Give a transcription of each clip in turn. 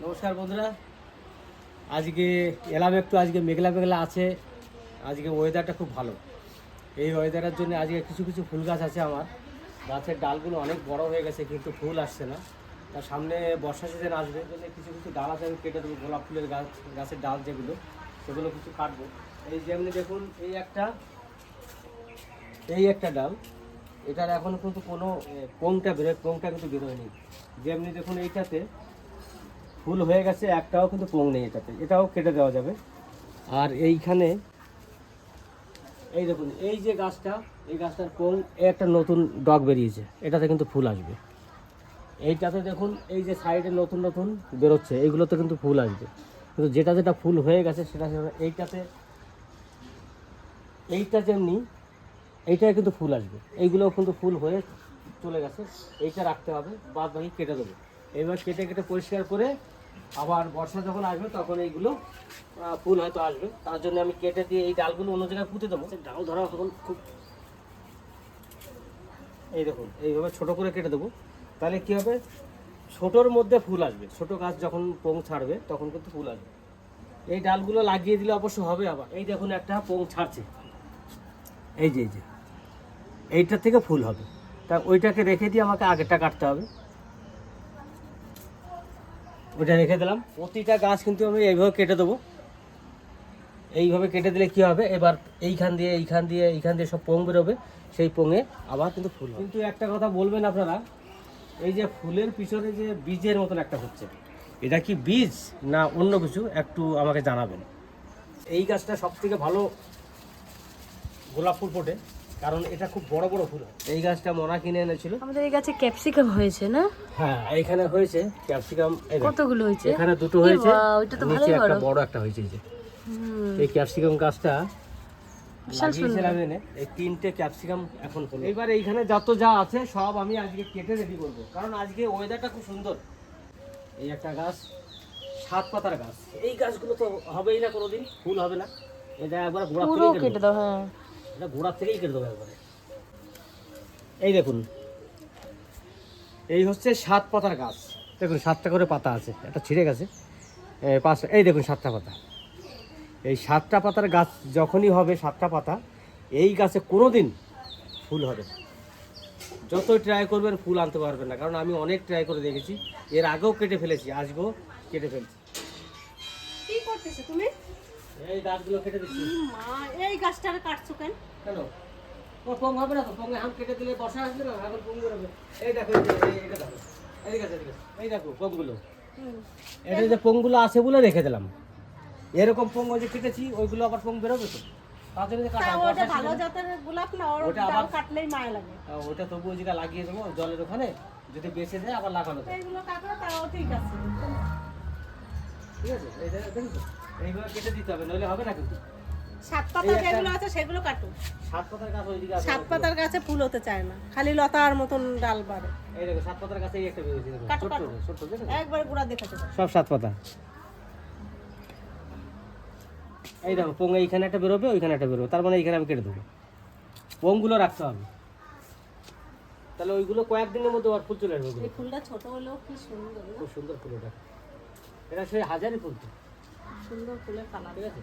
নমস্কার বন্ধুরা, আজকে এলাম একটু। আজকে মেঘলা মেঘলা আছে, আজকে ওয়েদারটা খুব ভালো। এই ওয়েদারের জন্য আজকে কিছু কিছু ফুল গাছ আছে আমার। গাছের ডালগুলো অনেক বড় হয়ে গেছে কিন্তু ফুল আসছে না। তার সামনে বর্ষা সিজন আসবে, জন্য কিছু কিছু ডাল আছে আমি কেটে দেবো। গোলাপ ফুলের গাছের ডাল যেগুলো, সেগুলো কিছু কাটবো। এই যেমনি দেখুন, এই একটা ডাল, এটার এখন কিন্তু কোনো কোংটা কিন্তু বেরোয়নি। যেমনি দেখুন এইটাতে ফুল হয়ে গেছে, একটাও কিন্তু পোং নেই এটাতে, এটাও কেটে দেওয়া যাবে। আর এইখানে এই দেখুন, এই যে গাছটা, এই গাছটার পোং একটা নতুন ডগ বেরিয়েছে, এটাতে কিন্তু ফুল আসবে। এইটাতে দেখুন, এই যে সাইডে নতুন নতুন বেরোচ্ছে, এইগুলোতে কিন্তু ফুল আসবে। কিন্তু যেটা যেটা ফুল হয়ে গেছে সেটা এইটা যেমনি এইটায় কিন্তু ফুল আসবে, এইগুলোও কিন্তু ফুল হয়ে চলে গেছে। এইটা রাখতে হবে, বাদ বাকি কেটে দেবো। এবার কেটে কেটে পরিষ্কার করে আবার বর্ষা যখন আসবে তখন এইগুলো ফুল হয়তো আসবে। তার জন্য আমি কেটে দিয়ে এই ডালগুলো অন্য জায়গায় পুঁতে দেবো। ডাল ধরা তখন খুব, এই দেখুন এইভাবে ছোট করে কেটে দেবো। তাহলে কী হবে, ছোটোর মধ্যে ফুল আসবে। ছোট গাছ যখন পোং ছাড়বে তখন কিন্তু ফুল আসবে। এই ডালগুলো লাগিয়ে দিলে অবশ্য হবে। আবার এই দেখুন একটা পোং ছাড়ছে, এই যে এইটার থেকে ফুল হবে। তা ওইটাকে রেখে দিয়ে আমাকে আগেরটা কাটতে হবে। ওইটা রেখে দিলাম। প্রতিটা গাছ কিন্তু আমি এইভাবে কেটে দেবো। এইভাবে কেটে দিলে কি হবে, এবার এইখান দিয়ে সব পোং বেরোবে। সেই পোঙে আবার কিন্তু ফুল হবে। কিন্তু একটা কথা বলবেন আপনারা, এই যে ফুলের পিছনে যে বীজের মতন একটা হচ্ছে, এটা কি বীজ না অন্য কিছু, একটু আমাকে জানাবেন। এই গাছটা সব থেকে ভালো গোলাপ ফুল ফোটে, কারণ এটা খুব বড় বড় ফুল হয়। এই গাছটা মনা কিনে এনেছিল আমাদের এই গাছে ক্যাপসিকাম হয়েছে না? হ্যাঁ, এইখানে হয়েছে ক্যাপসিকাম। কতগুলো হয়েছে? এখানে দুটো হয়েছে, ওইটা তো নিচে ভালোই একটা বড় একটা হয়েছে। এই যে এই ক্যাপসিকাম গাছটা লাগিয়েছিলাম এনে, এই 3টে ক্যাপসিকাম এখন হলো। এবার এইখানে যত যা আছে সব আমি আজকে কেটে রেডি করবো, কারণ আজকে ওয়েদারটা খুব সুন্দর। এই একটা গাছ 7 পাতার গাছ, এই গাছগুলো তো হবেই না, কোনোদিন ফুল হবে না। এটা একবার গোড়া থেকেই কেটে দাও। হ্যাঁ, এটা গোড়া থেকেই কেটে দেবো একবারে। এই দেখুন, এই হচ্ছে 7 পাতার গাছ। দেখুন 7টা করে পাতা আছে, একটা ছিঁড়ে গেছে, 5টা। এই দেখুন 7টা পাতা। এই 7টা পাতার গাছ যখনই হবে, 7টা পাতা, এই গাছে কোনো দিন ফুল হবে না। যতই ট্রাই করবেন ফুল আনতে পারবেন না, কারণ আমি অনেক ট্রাই করে দেখেছি। এর আগেও কেটে ফেলেছি, আজকেও কেটে ফেলছি। কি করতেছো তুমি? এই গাছগুলো কেটে দিচ্ছি। মা, এই গাছটা কাটছো কেন? কেন? ও পোং হবে না তো? পোঙে আম কেটে দিলে বর্ষা আসবে না, এখন পোং বেরোবে। এই দেখো, এটা দেখো, এই দেখো পোংগুলো। এটা যে পোংগুলো আছে বলে রেখে দিলাম। এরকম পোং ওই যে কেটেছি, ওইগুলো আবার পোং বেরোবে তো, তার জন্য কাটা। ওটা ভালো জাতের গোলাপ না, ওটা আবার কাটলেই মায়া লাগে। ওটা তবু ওই জায়গা লাগিয়ে দেবো জলের ওখানে, যদি বেঁচে যায় আবার লাগানো যায়। এইগুলো কাটলে তাও ঠিক আছে। ঠিক আছে, এইটা দেখো, এইভাবে কেটে দিতে হবে, নইলে হবে না কিন্তু। 7 পাতা যেগুলো আছে সেগুলো কাটো। 7 পাতার গাছ ওইদিকে আছে। 7 পাতার গাছে ফুল হতে চায় না, খালি লতার মতন ডাল বাড়ে। এই দেখো 7 পাতার গাছে এই একটা বেরিয়েছে, দেখো কাটো, ছোট কাটো। ছোট, দেখো একবার গুড়া দেখাতে দাও। সব 7 পাতা। এই দেখো পোং এইখানে একটা বেরোবে, ওইখানে একটা বেরোবে, তার মানে এইখানে আমি কেটে দেবো। পোংগুলো রাখতে হবে, তাহলে ওইগুলো কয়েকদিনের মধ্যে আর ফুল চলে আসবে। এই ফুলটা ছোট হলেও কি সুন্দর না? খুব সুন্দর ফুল ওটা, এটা সেই হাজারি ফুল তো, সুন্দর ফুলের কালার। ঠিক আছে।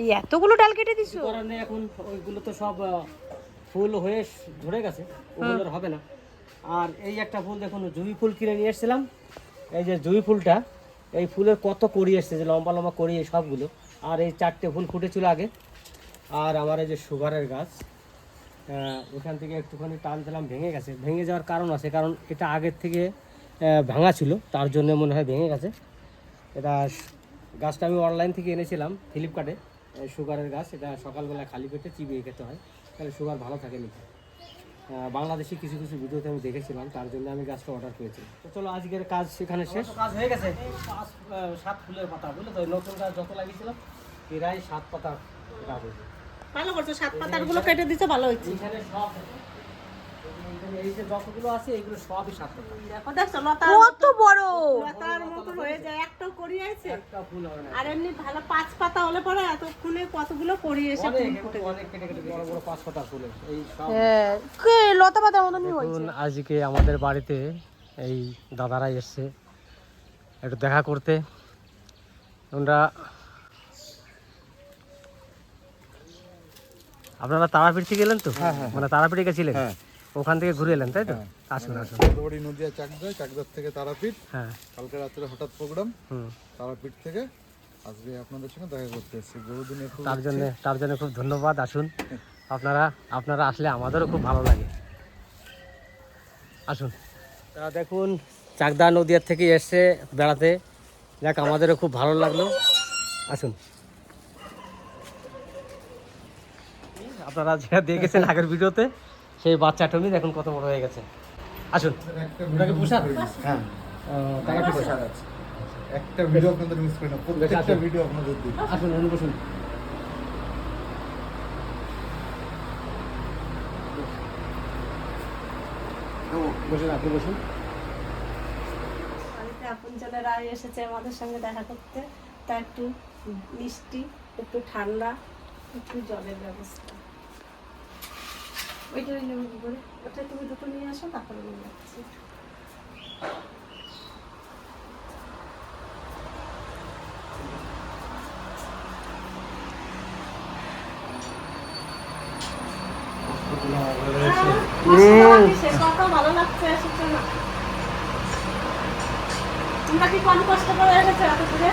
এই এতগুলো ডাল কেটে দিছো? করার নেই, এখন ওইগুলো তো সব ফুল হয়ে ধরে গেছে, ওগুলোর হবে না। আর এই একটা ফুল দেখুন, জুঁই ফুল কিনে নিয়ে এসেছিলাম। এই যে জুঁই ফুলটা, এই ফুলের কত কড়ি এসছে, যে লম্বা লম্বা কড়ি, এই সবগুলো। আর এই 4টে ফুল ফুটেছিল আগে। আর আমার এই যে সুগারের গাছ, ওখান থেকে একটুখানি টান দিলাম, ভেঙে গেছে। ভেঙে যাওয়ার কারণ আছে, কারণ এটা আগের থেকে ভাঙা ছিল, তার জন্য মনে হয় ভেঙে গেছে। এটা গাছটা আমি অনলাইন থেকে এনেছিলাম, ফ্লিপকার্টে। সুগারের গাছ, এটা সকালবেলা খালি পেটে চিবিয়ে খেতে হয়, তাহলে সুগার ভালো থাকে নিচে। বাংলাদেশি কিছু কিছু ভিডিওতে আমি দেখেছিলাম, তার জন্য আমি গাছটা অর্ডার করেছি। তো চলো, আজকের কাজ সেখানে শেষ। কাজ হয়ে গেছে। 7 ফুলের পাতা, বুঝলে তো, নতুন গাছ যত লাগিয়েছিলাম প্রায় 7 পাতা গাছ হয়েছে। ভালো করছো, 7 পাতার গুলো কেটে দিছো, ভালো হয়েছে। এখানে সব এই যে যতগুলো আছে এগুলো সবই 7 টাকা। দেখো দেখছো লতা কত বড়! লতার মতো হয়ে যায়, একটা করি আছে। একটা ফুল হবে না। আর এমনি ভালো 5 পাতা হলে পরে এতক্ষণে কতগুলো করি এসে অনেক ফুল ফুটে যায়। অনেক কেটে কেটে বড় বড় 5 পাতা ফুলের এই সব। হ্যাঁ, কে লতা পাতার মতনই হয়েছে। দেখুন আজকে আমাদের বাড়িতে এই দাদারা এসছে একটু দেখা করতে। ওনারা আপনারা তারাপীঠ থেকে এলেন তো? মানে তারাপীঠে গেছিলেন, ওখান থেকে ঘুরে এলেন তাই তো? আসুন আসুন। বাড়ি নদিয়া চাকদায়, চাকদার থেকে তারাপীঠ। হ্যাঁ কালকে রাত্রে হঠাৎ প্রোগ্রাম, হুম, তারাপীঠ থেকে আজকে আপনাদের সঙ্গে দেখা করতে এসেছি। গরুদিনের খুব তার জন্য খুব ধন্যবাদ। আসুন, আপনারা আসলে আমাদেরও খুব ভালো লাগে। আসুন। তা দেখুন চাকদা নদিয়ার থেকে এসছে বেড়াতে, যাক আমাদেরও খুব ভালো লাগলো। আসুন, আপনারা যেটা দেখেছেন আগের ভিডিওতে সেই বাচ্চা টমি দেখুন কত বড় হয়ে গেছে। আসুন, ওটাকে পোশাক হ্যাঁ, তারাপীঠ পোশাক আছে। একটা ভিডিও আপনাদের মিস করি না, প্রত্যেকটা ভিডিও আপনাদের দিই। আসুন বসুন। বসুন, আপনি বসুন। বাড়িতে আপনজনেরা এসেছে আমাদের সঙ্গে দেখা করতে, তা একটু মিষ্টি, একটু ঠান্ডা, একটু জলের ব্যবস্থা। ওইটা নেব কি করে? ওটা তুমি দুটো নিয়ে আসো, তারপরে নিয়ে যাচ্ছি। কত ভালো লাগছে এসেছো না? তোমরা কি কম কষ্ট করে এসেছো এত দূরে?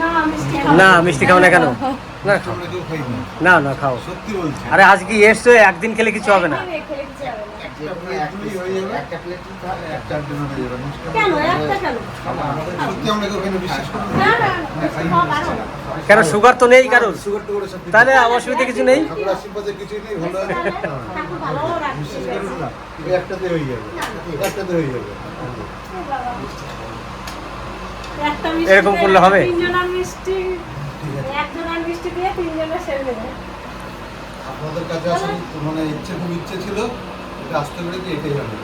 না মিষ্টি না মিষ্টি খাও না কেন? না খাও, আমরা কেউ খাই না, না না খাও। সত্যি বলছি। আরে আজকে এসছো, একদিন খেলে কিছু হবে না। একটা প্লেটই হয়ে যাবে, একটা প্লেট একটা ডিনার হয়ে যাবে। নষ্ট হবে কেন না। একটা কেন? সত্যি আমরা কেউ খাই না, বিশ্বাস করুন। না না মিষ্টি খাওয়া বারণ। কেন সুগার তো নেই কারোর? সুগার টুগার সব কিছু তাহলে অসুবিধা কিছু নেই। ঠাকুর আশীর্বাদে কিছুই নেই, ভালো আছে। ঠাকুর ভালো রাখছে। বিশ্বাস করুন না, এই একটাতে হয়ে যাবে, একটাতে হয়ে যাবে। একটা মিষ্টি এরকম করলে হবে? তিনজনের মিষ্টি, একজনের মিষ্টি দিয়ে তিনজনের সেরে দেবে। আপনাদের কাছে আসার মানে খুব ইচ্ছে ছিল, এটা আসতে পেরে কি এটাই হবে।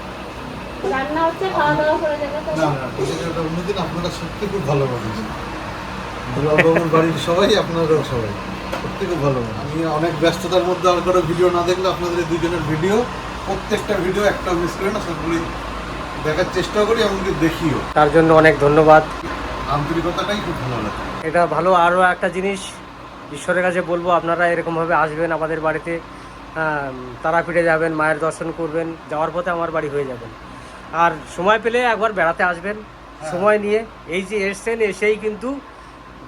রান্না হচ্ছে, খাওয়া দাওয়া করে যাবে তো। না না, ঠিক আছে, ওটা অন্যদিন। আপনারা সত্যি খুব ভালো মানুষ, বাবুর বাড়ির সবাই, আপনারাও সবাই সত্যি খুব ভালো মানুষ। আমি অনেক ব্যস্ততার মধ্যে আর করে ভিডিও না দেখলে আপনাদের এই দুজনের ভিডিও, প্রত্যেকটা ভিডিও একটাও মিস করি না, সবগুলি দেখার চেষ্টা করি, এমনকি দেখিও। তার জন্য অনেক ধন্যবাদ। আন্তরিকতাটাই খুব ভালো লাগে। এটা ভালো। আরও একটা জিনিস ঈশ্বরের কাছে বলবো, আপনারা এরকমভাবে আসবেন আমাদের বাড়িতে, তারাপীঠে যাবেন, মায়ের দর্শন করবেন, যাওয়ার পথে আমার বাড়ি হয়ে যাবেন। আর সময় পেলে একবার বেড়াতে আসবেন সময় নিয়ে। এই যে এসছেন, এসেই কিন্তু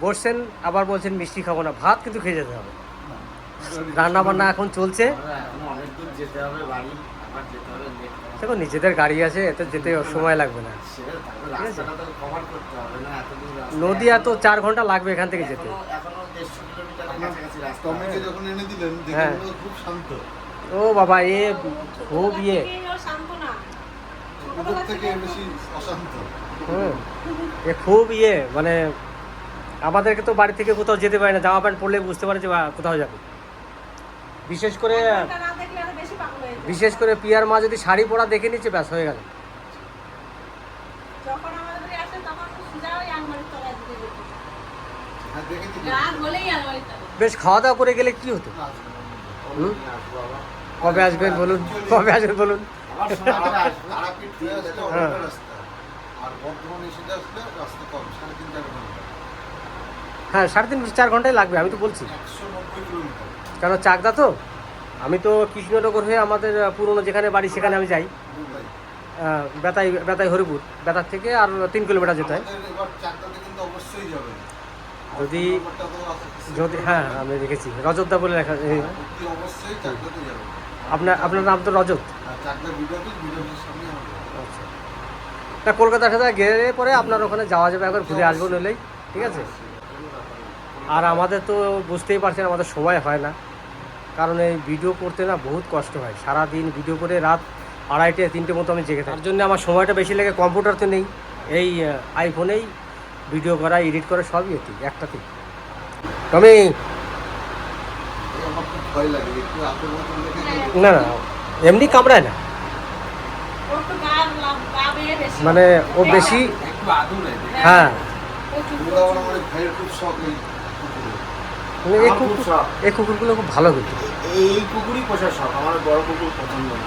বসছেন, আবার বলছেন মিষ্টি খাবো না, ভাত কিন্তু খেয়ে যেতে হবে। রান্না বান্না এখন চলছে। দেখো নিজেদের গাড়ি আছে, এতে যেতে সময় লাগবে না, ঠিক আছে? নদিয়া তো 4 ঘন্টা লাগবে এখান থেকে যেতে। টমেটো যখন এনে দিলেন, দেখে হ্যাঁ। মনে হলো খুব শান্ত। ও বাবা, এ খুব ইয়ে, ও শান্ত না। ওদের থেকে বেশি অশান্ত। এ খুব ইয়ে, মানে আমাদেরকে তো বাড়ি থেকে কোথাও যেতে পারে না, জামা প্যান্ট পরলে বুঝতে পারে যে কোথাও যাবে। বিশেষ করে এটা না দেখলে আরো বেশি পাগল হয়ে যায়। পিয়ার মা যদি শাড়ি পরা দেখে নিচ্ছে, ব্যাস হয়ে গেল। যখন আমাদের বাড়ি আসে তখন সোজা ওই আলমারির তলায় ঢুকে যেত। হ্যাঁ, দেখে নিন। রাত হলেই আলমারির তলায়। বেশ, খাওয়া দাওয়া করে গেলে কি হতো? হুম? কবে আসবেন বলুন, কবে আসবেন বলুন? তারাপীঠ থেকে আসলে হ্যাঁ। অনেকটা রাস্তা। আর বর্ধমান এসে আসলে রাস্তা কম, 3.5-4 ঘন্টা। হ্যাঁ, 3.5-4 ঘন্টাই লাগবে, আমি তো বলছি। 190 কিলোমিটার। কেন চাকদা তো, আমি তো কৃষ্ণনগর হয়ে আমাদের পুরনো যেখানে বাড়ি সেখানে আমি যাই। দুবাই। বেতাই হরিপুর, বেতার থেকে আর 3 কিলোমিটার যেতে হয়। আমাদের এবার চাকদাতে কিন্তু অবশ্যই যাবেন। যদি ব্যাপারটা তো আছে। যদি হ্যাঁ, আমি দেখেছি রজতদা বলে লেখা। অতি অবশ্যই চাকদাতে যাবেন। আপনার নাম তো রজত। আর চাকদা ভিডিওটির সামনে হবে। আচ্ছা, তা কলকাতার সাথে গেলে পরে আপনার ওখানে যাওয়া যাবে, একবার ঘুরে আসবো নইলেই, ঠিক আছে? আর আমাদের তো বুঝতেই পারছেন, আমাদের সময় হয় না, কারণ এই ভিডিও করতে না বহুত কষ্ট হয়। সারাদিন ভিডিও করে রাত 2:30-3টে মতো আমি জেগে থাকি। তার জন্য আমার সময়টা বেশি লাগে। কম্পিউটার তো নেই, এই আইফোনেই ভিডিও করা, এডিট করা সবই এটি একটাতেই। আমি এই আমার খুব ভয় লাগে, একটু আপনার মতন দেখে না না এমনি কামড়ায় না, ও একটু গা বেয়ে বেশি। মানে ও বেশি হ্যাঁ ওরা আমার মানে ভাইয়ের খুব শখ এই কুকুরের। মানে এই কুকুরগুলো খুব ভালো কিন্তু। এই কুকুরই পোষার শখ, আমার বড় কুকুর পছন্দ না।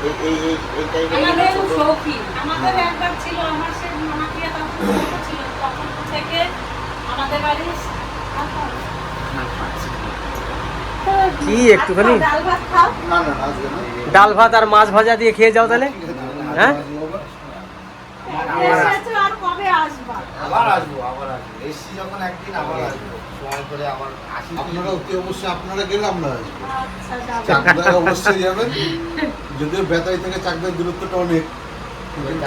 এই এই এই এই টাইপের আমাদের ছোট শৌখিন, আমাদের একবার ছিল, আমার সে মামাপিয়া তখন ছোট ছিল, তখন থেকে আমাদের বাড়ি কি একটুখানি ডাল ভাত খাও। না না না, আজকে না। ডাল ভাত আর মাছ ভাজা দিয়ে খেয়ে যাও তাহলে। হ্যাঁ? এসেছো আর কবে আসবা? আবার আসবো। এসছি যখন একদিন আবার আসবো, সময় করে আবার আসি। আপনারা অতি অবশ্যই আপনারা গেলে আমরা আসবো। আচ্ছা যাবো। চাকদায় অবশ্যই যাবেন, যদিও বেতাই থেকে চাকদার দূরত্বটা অনেক,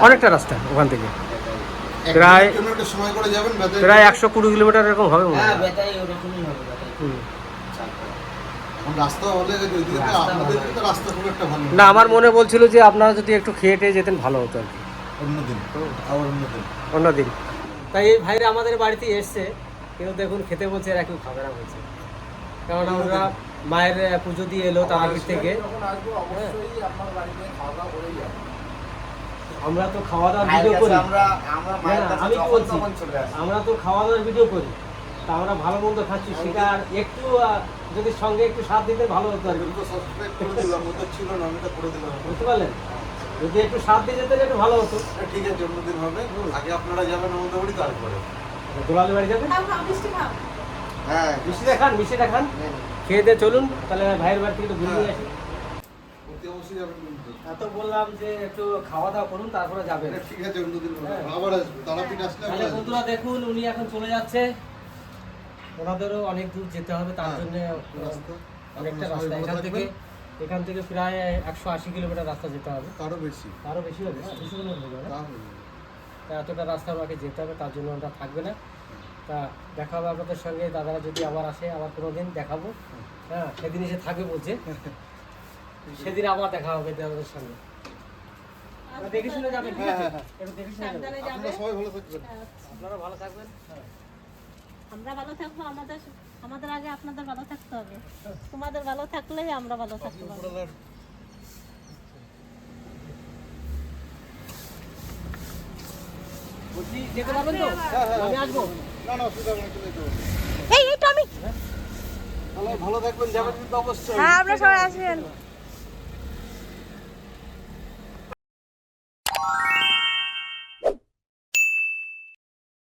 অনেকটা রাস্তা ওখান থেকে, এক প্রায়- মিনিট জন্য একটু সময় করে যাবেন বেতাই। প্রায় 120 কিলোমিটার এরকম হবে মনে হ্যাঁ, হয়। বেতাই ওরকমই হবে, বেতাই। হুম। এখন রাস্তা হলে ওইদিকে তো আপনাদের দিকে তো রাস্তা খুব একটা ভালো না আমার মনে বলছিল যে আপনারা যদি একটু খেয়ে টেয়ে যেতেন ভালো হতো আর কি অন্যদিন, আবার অন্যদিন। অন্যদিন। তাই এই ভাইরা আমাদের বাড়িতে এসছে, কিন্তু দেখুন খেতে বলছে, এরা কেউ খাবে না বলছে, কারণ আমরা মায়ের পুজো দিয়ে এলো তার আগের থেকে। যখন আসবো অবশ্যই আপনার বাড়িতে খাওয়া দাওয়া করেই যাবো। আমরা তো খাওয়া দাওয়ার মায়ের ভিডিও কাছে করি, আমরা মায়ের না, কাছে আমি কি যখন বলছি? তখন চলে আসি। আমরা তো খাওয়া দাওয়ার ভিডিও করি, তা আমরা ভালো মন্দ খাচ্ছি, সেটা আর একটু যদি সঙ্গে একটু স্বাদ দিতে ভালো হতো আর কি। আমি তো সাবস্ক্রাইব করে দিলাম, ওটা ছিল না, আমি এটা করে দিলাম। বুঝতে পারলেন? যদি একটু স্বাদ দিয়ে যেতেন একটু ভালো হতো। ঠিক আছে, অন্যদিন হবে। আগে আপনারা যাবেন আমাদের বাড়ি, তারপরে দোলালি বাড়ি যাবেন, খাও, খাও, মিষ্টি খাও। হ্যাঁ, মিষ্টিটা খান, মিষ্টিটা খান, খেয়ে দিয়ে চলুন তাহলে ভাইয়ের বাড়ি থেকে একটু ঘুরে নিয়ে আসি। অতি অবশ্যই যাবেন কিন্তু। এত বললাম যে একটু খাওয়া দাওয়া করুন তারপরে যাবেন। ঠিক আছে, অন্যদিন হবে। আবার আসবো, তারাপীঠ আসলে আবার তাহলে আসবো। বন্ধুরা দেখুন উনি এখন চলে যাচ্ছে, ওনাদেরও অনেক দূর যেতে হবে, তার জন্য রাস্তা অনেকটা আপনারা সবাই রাস্তা, ভালো থাকবেন। এখান থেকে প্রায় 180 কিলোমিটার রাস্তা যেতে হবে, আরো বেশি আরও বেশি হবে, 200 কিলোমিটার হবে না? তা হবে। তা এতটা রাস্তা আমাকে যেতে হবে, তার জন্য ওটা থাকবে না। তা দেখা হবে আপনাদের সঙ্গে, দাদারা যদি আবার আসে, আবার কোনো দিন দেখাবো। হ্যাঁ, সেদিন এসে থাকবে বলছে, সেদিন আবার দেখা হবে দাদাদের সঙ্গে। দেখে শুনে যাবেন, ঠিক আছে? একটু দেখে শুনে যাবেন। সাবধানে যাবে। আপনারা সবাই ভালো থাকবেন। আপনারা ভালো থাকবেন। হ্যাঁ। আমরা ভালো থাকবো, আমাদের আগে আপনাদের ভালো থাকতে হবে। তোমাদের ভালো থাকলেই আমরা ভালো থাকতে পারবো। উপরওয়ালার বলছি যেতে পারবেন তো? আমি আসবো। না না, অসুবিধা নেই, চলে যেতে হবে। এই টমি, তাহলে ভালো থাকবেন, যাবেন কিন্তু অবশ্যই। হ্যাঁ আপনারা সবাই আসবেন।